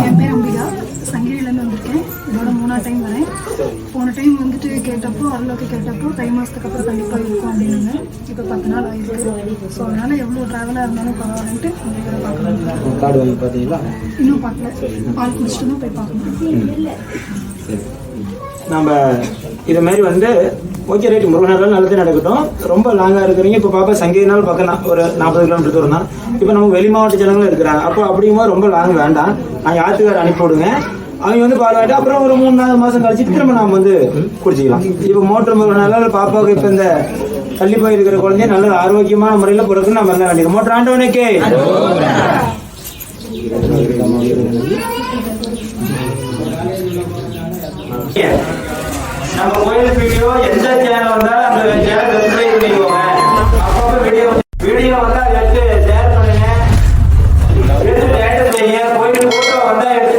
என் பேர் அம்பிகா, சங்கிலியிலேருந்து வந்திருக்கேன். இதோட 3ஆவது டைம் வரேன். போன டைம் வந்துட்டு கேட்டப்போ அவ்வளோக்கு கேட்டப்போ தை மாதத்துக்கு அப்புறம் கண்டிப்பாக இருக்கும் அப்படின்னு. இப்போ 10 நாள் ஆகிருக்கு. ஸோ அதனால் எவ்வளோ ட்ராவலாக இருந்தாலும் பரவாயில்லன்ட்டு உங்களை பார்க்கணும். கார்டு வாங்கி பார்த்தீங்களா? இன்னும் பார்க்கல, பால் குடிச்சிட்டு தான் போய் பார்க்கணும். நம்ம இது மாதிரி வந்து ஓகே ரைட், முருகனாலும் நல்லதே நடக்கட்டும். ரொம்ப லாங்காக இருக்கிறீங்க. இப்போ பாப்பா சங்கீதனாலும் பக்கம் தான், ஒரு 40 கிலோமீட்டர் தூரம் தான். இப்போ நம்ம வெளி மாவட்ட ஜனங்களும் இருக்கிறாங்க. அப்போ அப்படிங்கும்போது ரொம்ப லாங் வேண்டாம். நான் யாத்துக்கார அனுப்பி விடுங்க. அவங்க வந்து பால் வாட்டி அப்புறம் ஒரு 3-4 மாதம் கழிச்சு திரும்ப நாம் வந்து குடிச்சிக்கலாம். இப்போ மோட்டர் முருகனால பாப்பாவுக்கு இப்போ இந்த தள்ளி போயிருக்கிற குழந்தைய நல்ல ஆரோக்கியமான முறையில் பிறகு நம்ம எல்லாம் வேண்டியது. மோட்டர் ஆண்டவனுக்கே நம்ம கோயில் வீடியோ எந்த சேனல் வந்தாலும் அந்த சேனல் சப்ஸ்கிரைப் பண்ணிக்கோங்க. அப்பப்போ வீடியோ வந்தா எடுத்து ஷேர் பண்ணுங்க, எடுத்து டேட்டஸ் செய்யுங்க. கோயில் போட்டோ வந்தா எடுத்து